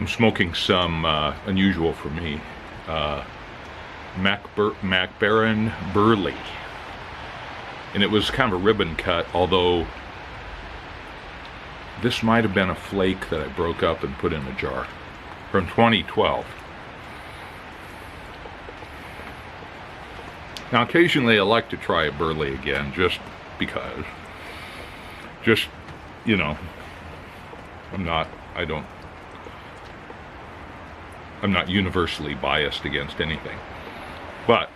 I'm smoking some unusual for me MacBaren Burley, and it was kind of a ribbon cut, although this might have been a flake that I broke up and put in a jar, from 2012. Now occasionally I like to try a Burley again, just because, you know, I'm not universally biased against anything, but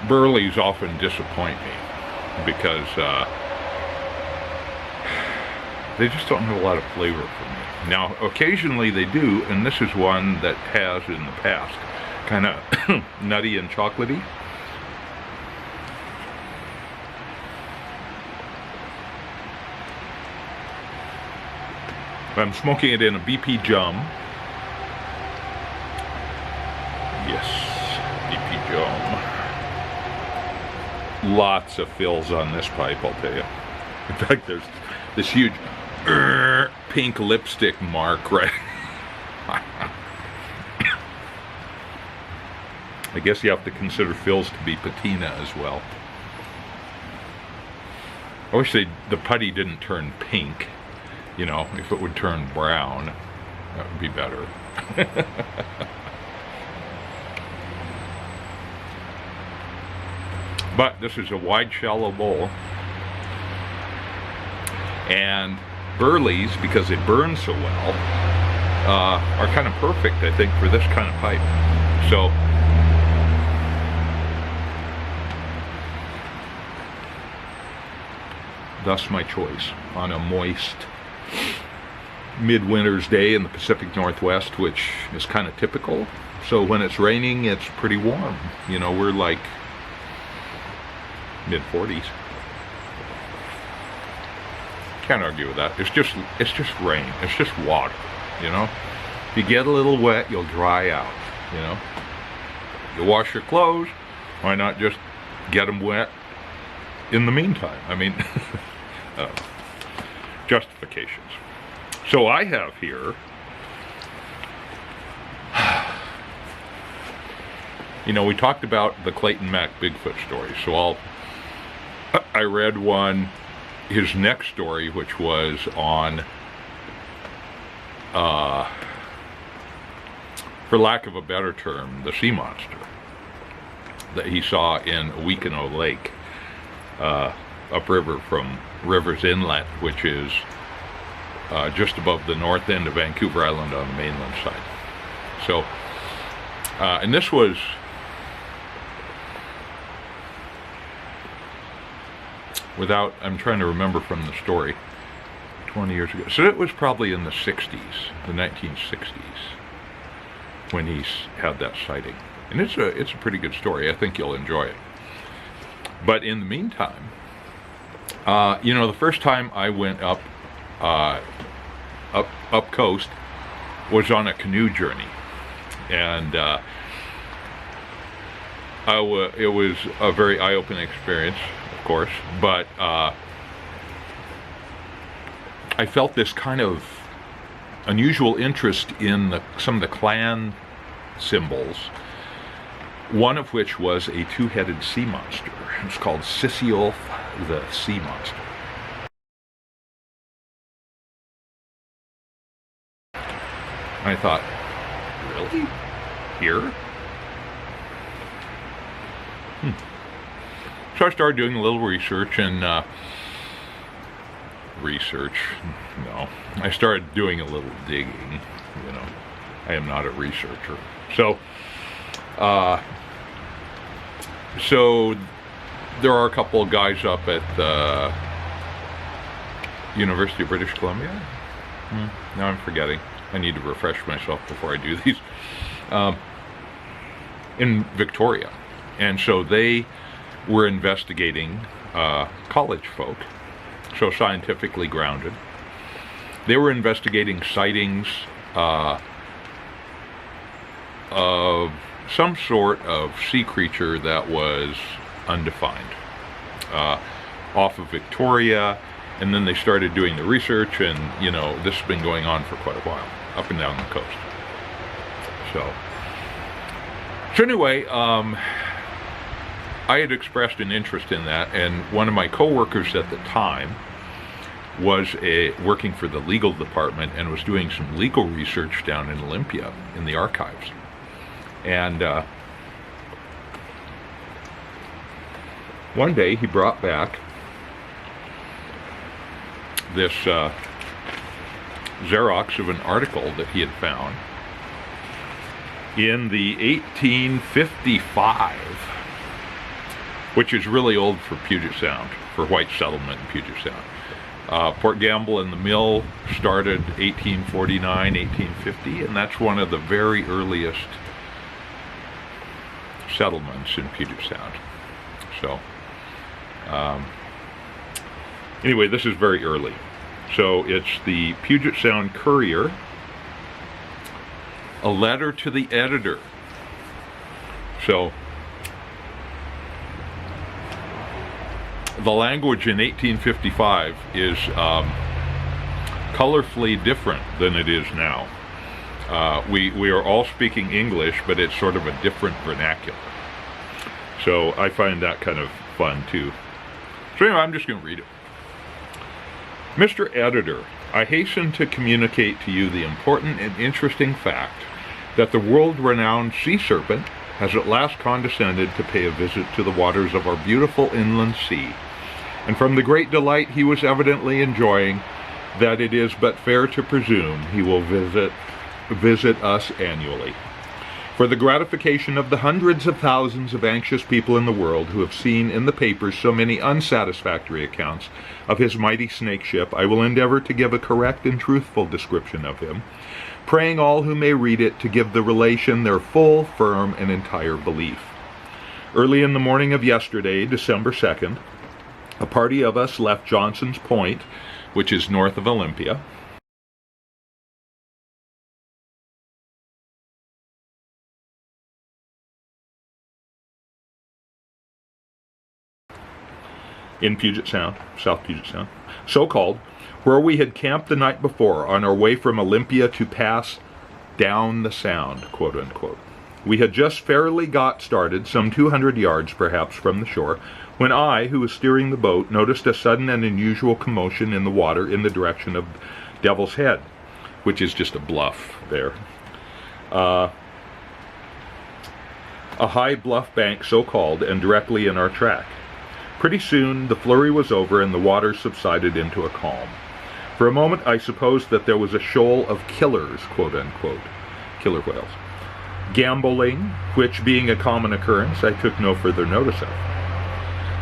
Burleys often disappoint me because they just don't have a lot of flavor for me. Now occasionally they do, and this is one that has in the past, kind of nutty and chocolatey. I'm smoking it in a BP Jum. Yes, BP Jum. Lots of fills on this pipe, I'll tell you. In fact, there's this huge pink lipstick mark right. I guess you have to consider fills to be patina as well. I wish the putty didn't turn pink. You know, if it would turn brown, that would be better. But this is a wide, shallow bowl. And Burleys, because they burn so well, are kind of perfect, I think, for this kind of pipe. So, thus my choice on a moist midwinter's day in the Pacific Northwest, which is kind of typical. So when it's raining, it's pretty warm. You know, we're like mid-40s. Can't argue with that. It's just rain. It's just water, you know. If you get a little wet, you'll dry out, you know. You wash your clothes, why not just get them wet in the meantime? I mean, justifications. So I have here, you know, we talked about the Clayton Mac Bigfoot story, so I read his next story, which was on, for lack of a better term, the sea monster that he saw in Weekeno Lake, upriver from Rivers Inlet, which is just above the north end of Vancouver Island on the mainland side. So, and this was I'm trying to remember from the story, 20 years ago. So it was probably in the 60s, the 1960s, when he had that sighting. And it's a pretty good story. I think you'll enjoy it. But in the meantime, you know, the first time I went up coast was on a canoe journey, and it was a very eye-opening experience, of course, but I felt this kind of unusual interest in some of the clan symbols, one of which was a two-headed sea monster. It's called Sisyolf the Sea Monster. I thought, really? Here? So I started doing a little research, and I started doing a little digging, you know. I am not a researcher. So there are a couple of guys up at the University of British Columbia. Now I'm forgetting. I need to refresh myself before I do these. In Victoria. And so they were investigating college folk, so scientifically grounded. They were investigating sightings of some sort of sea creature that was undefined off of Victoria And then they started doing the research, and, you know, this has been going on for quite a while, up and down the coast. So anyway, I had expressed an interest in that, and one of my coworkers at the time was working for the legal department and was doing some legal research down in Olympia in the archives. And one day he brought back this Xerox of an article that he had found in the 1855, which is really old for Puget Sound, for white settlement in Puget Sound. Port Gamble and the mill started 1849, 1850, and that's one of the very earliest settlements in Puget Sound. So, anyway, this is very early. So it's the Puget Sound Courier, a letter to the editor. So, the language in 1855 is colorfully different than it is now. We are all speaking English, but it's sort of a different vernacular. So I find that kind of fun too. So anyway, I'm just going to read it. Mr. Editor, I hasten to communicate to you the important and interesting fact that the world-renowned sea serpent has at last condescended to pay a visit to the waters of our beautiful inland sea, and from the great delight he was evidently enjoying, that it is but fair to presume he will visit us annually. For the gratification of the hundreds of thousands of anxious people in the world who have seen in the papers so many unsatisfactory accounts of his mighty snake ship, I will endeavor to give a correct and truthful description of him, praying all who may read it to give the relation their full, firm, and entire belief. Early in the morning of yesterday, December 2nd, a party of us left Johnson's Point, which is north of Olympia, in Puget Sound, South Puget Sound, so-called, where we had camped the night before on our way from Olympia to pass down the sound, quote-unquote. We had just fairly got started, some 200 yards perhaps from the shore, when I, who was steering the boat, noticed a sudden and unusual commotion in the water in the direction of Devil's Head, which is just a bluff there. A high bluff bank, so-called, and directly in our track. Pretty soon the flurry was over and the water subsided into a calm. For a moment I supposed that there was a shoal of killers, quote-unquote, killer whales, gamboling, which being a common occurrence I took no further notice of.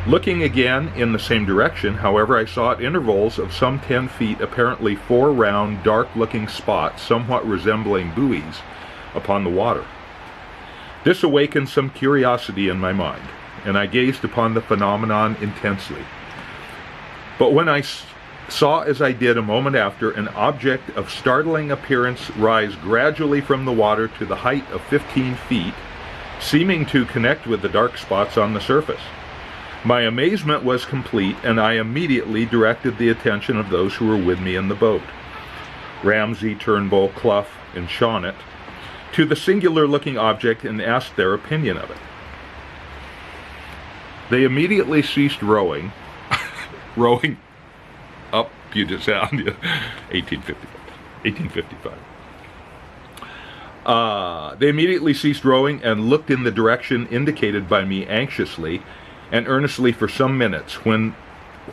Looking again in the same direction, however, I saw at intervals of some 10 feet apparently 4 round, dark-looking spots, somewhat resembling buoys, upon the water. This awakened some curiosity in my mind, and I gazed upon the phenomenon intensely. But when I saw, as I did a moment after, an object of startling appearance rise gradually from the water to the height of 15 feet, seeming to connect with the dark spots on the surface, my amazement was complete, and I immediately directed the attention of those who were with me in the boat, Ramsay, Turnbull, Clough, and Shawnet, to the singular-looking object and asked their opinion of it. They immediately ceased rowing, rowing up Puget Sound, 1855. They immediately ceased rowing and looked in the direction indicated by me anxiously and earnestly for some minutes, when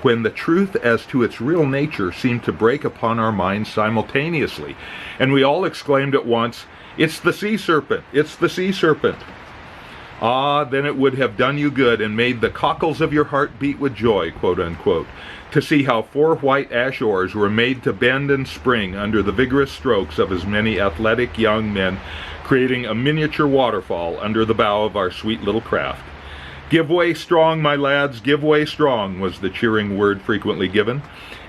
the truth as to its real nature seemed to break upon our minds simultaneously, and we all exclaimed at once, "It's the sea serpent! It's the sea serpent!" Ah, then it would have done you good and made the cockles of your heart beat with joy, quote-unquote, to see how 4 white ash oars were made to bend and spring under the vigorous strokes of as many athletic young men, creating a miniature waterfall under the bow of our sweet little craft. "Give way strong, my lads, give way strong," was the cheering word frequently given,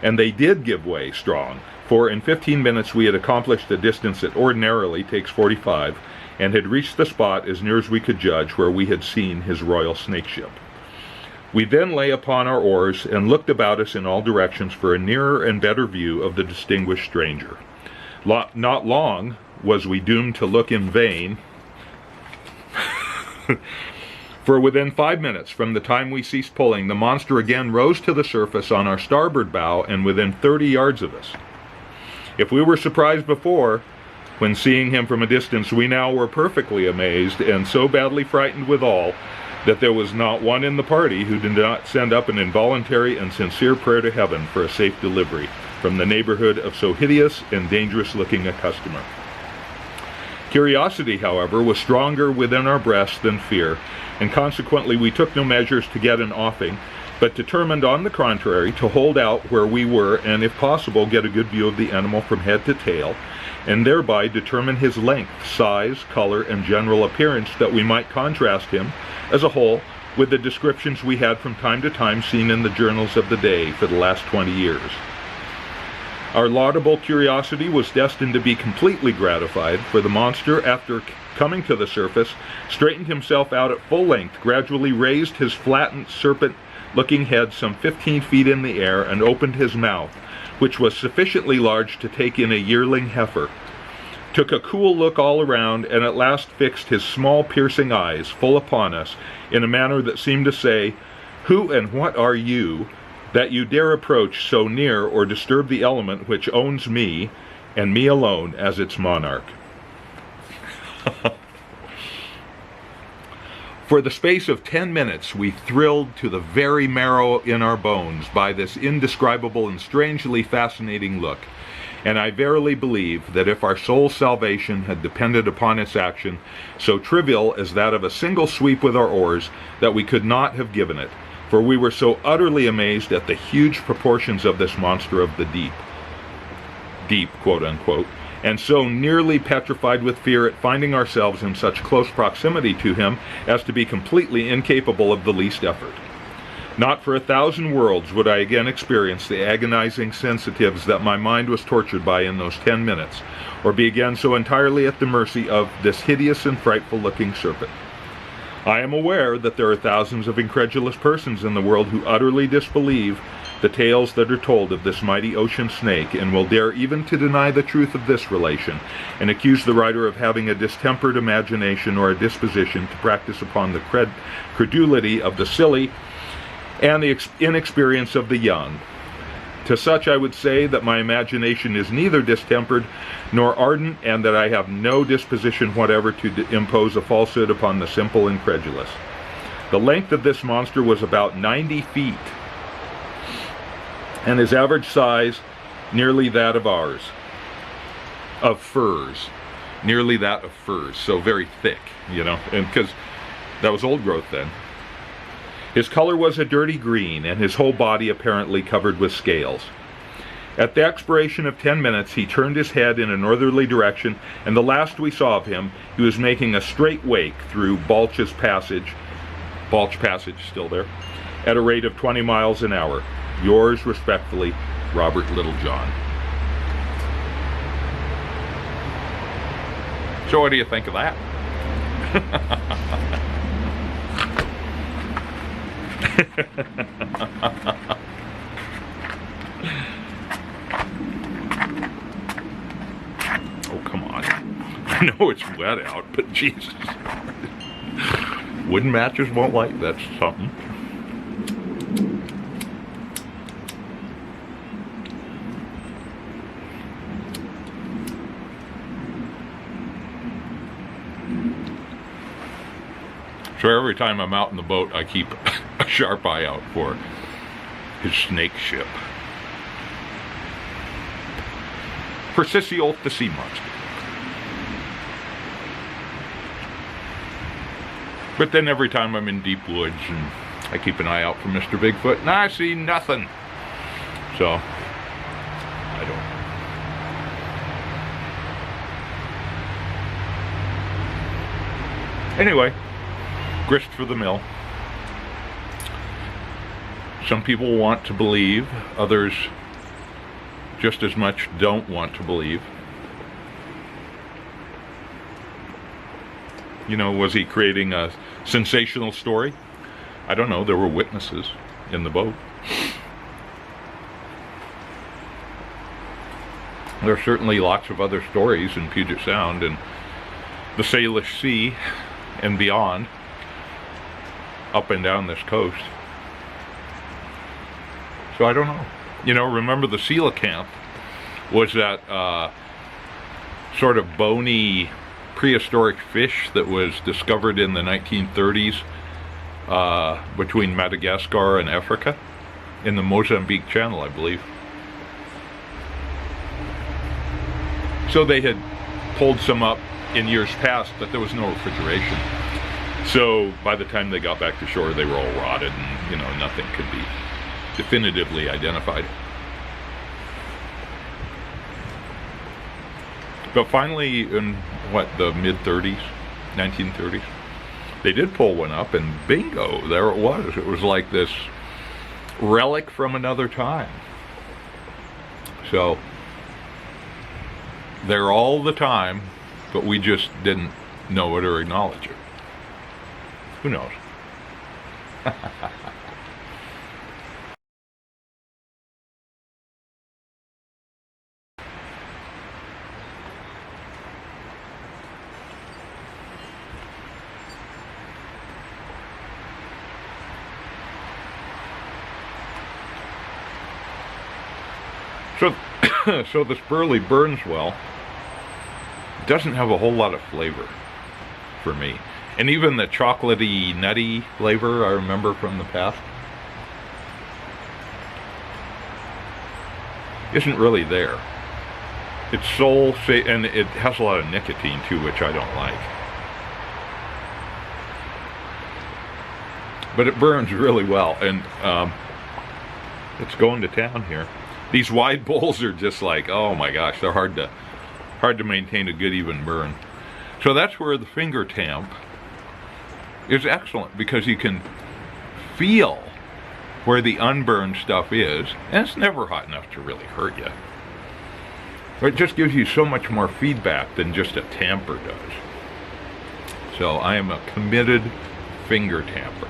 and they did give way strong, for in 15 minutes we had accomplished a distance that ordinarily takes 45, and had reached the spot, as near as we could judge, where we had seen his royal snake ship. We then lay upon our oars and looked about us in all directions for a nearer and better view of the distinguished stranger. Not long was we doomed to look in vain, for within 5 minutes from the time we ceased pulling, the monster again rose to the surface on our starboard bow and within 30 yards of us. If we were surprised before, when seeing him from a distance, we now were perfectly amazed and so badly frightened withal that there was not one in the party who did not send up an involuntary and sincere prayer to heaven for a safe delivery from the neighborhood of so hideous and dangerous-looking a customer. Curiosity, however, was stronger within our breasts than fear, and consequently we took no measures to get an offing, but determined, on the contrary, to hold out where we were and, if possible, get a good view of the animal from head to tail, and thereby determine his length, size, color, and general appearance, that we might contrast him, as a whole, with the descriptions we had from time to time seen in the journals of the day for the last 20 years. Our laudable curiosity was destined to be completely gratified, for the monster, after coming to the surface, straightened himself out at full length, gradually raised his flattened serpent-looking head some 15 feet in the air, and opened his mouth, which was sufficiently large to take in a yearling heifer, took a cool look all around, and at last fixed his small piercing eyes full upon us in a manner that seemed to say, "Who and what are you, that you dare approach so near or disturb the element which owns me, and me alone, as its monarch?" For the space of 10 minutes we thrilled to the very marrow in our bones by this indescribable and strangely fascinating look, and I verily believe that if our soul's salvation had depended upon its action, so trivial as that of a single sweep with our oars, that we could not have given it, for we were so utterly amazed at the huge proportions of this monster of the deep, quote unquote, and so nearly petrified with fear at finding ourselves in such close proximity to him as to be completely incapable of the least effort. Not for 1,000 worlds would I again experience the agonizing sensitives that my mind was tortured by in those 10 minutes, or be again so entirely at the mercy of this hideous and frightful-looking serpent. I am aware that there are thousands of incredulous persons in the world who utterly disbelieve the tales that are told of this mighty ocean snake, and will dare even to deny the truth of this relation, and accuse the writer of having a distempered imagination or a disposition to practice upon the credulity of the silly and the inexperience of the young. To such I would say that my imagination is neither distempered nor ardent, and that I have no disposition whatever to impose a falsehood upon the simple and credulous. The length of this monster was about 90 feet, and his average size nearly that of ours, of furs, nearly that of furs, so very thick, you know, and because that was old growth then. His color was a dirty green, and his whole body apparently covered with scales. At the expiration of 10 minutes, he turned his head in a northerly direction, and the last we saw of him, he was making a straight wake through Balch Passage, still there, at a rate of 20 miles an hour. Yours respectfully, Robert Littlejohn. So what do you think of that? Oh, come on. I know it's wet out, but Jesus. Wooden matches won't light, that's something. So every time I'm out in the boat, I keep a sharp eye out for his snake ship. For Sissy Olf the sea monster. But then every time I'm in deep woods and I keep an eye out for Mr. Bigfoot, and I see nothing. So, I don't. Anyway. Grist for the mill. Some people want to believe, others just as much don't want to believe. You know, was he creating a sensational story? I don't know, there were witnesses in the boat. There are certainly lots of other stories in Puget Sound and the Salish Sea and beyond, up and down this coast. So I don't know. You know, remember the coelacanth was that sort of bony prehistoric fish that was discovered in the 1930s between Madagascar and Africa in the Mozambique Channel, I believe. So they had pulled some up in years past, but there was no refrigeration. So by the time they got back to shore, they were all rotted and, you know, nothing could be definitively identified. But finally, in what, the mid-30s, 1930s, they did pull one up, and bingo, there it was. It was like this relic from another time. So they're all the time, but we just didn't know it or acknowledge it. Who knows? So this Burley burns well. It doesn't have a whole lot of flavor for me. And even the chocolatey, nutty flavor I remember from the past isn't really there. It's and it has a lot of nicotine too, which I don't like. But it burns really well, and it's going to town here. These wide bowls are just like, oh my gosh, they're hard to maintain a good even burn. So that's where the finger tamp is excellent, because you can feel where the unburned stuff is, and it's never hot enough to really hurt you. It just gives you so much more feedback than just a tamper does. So I am a committed finger tamper.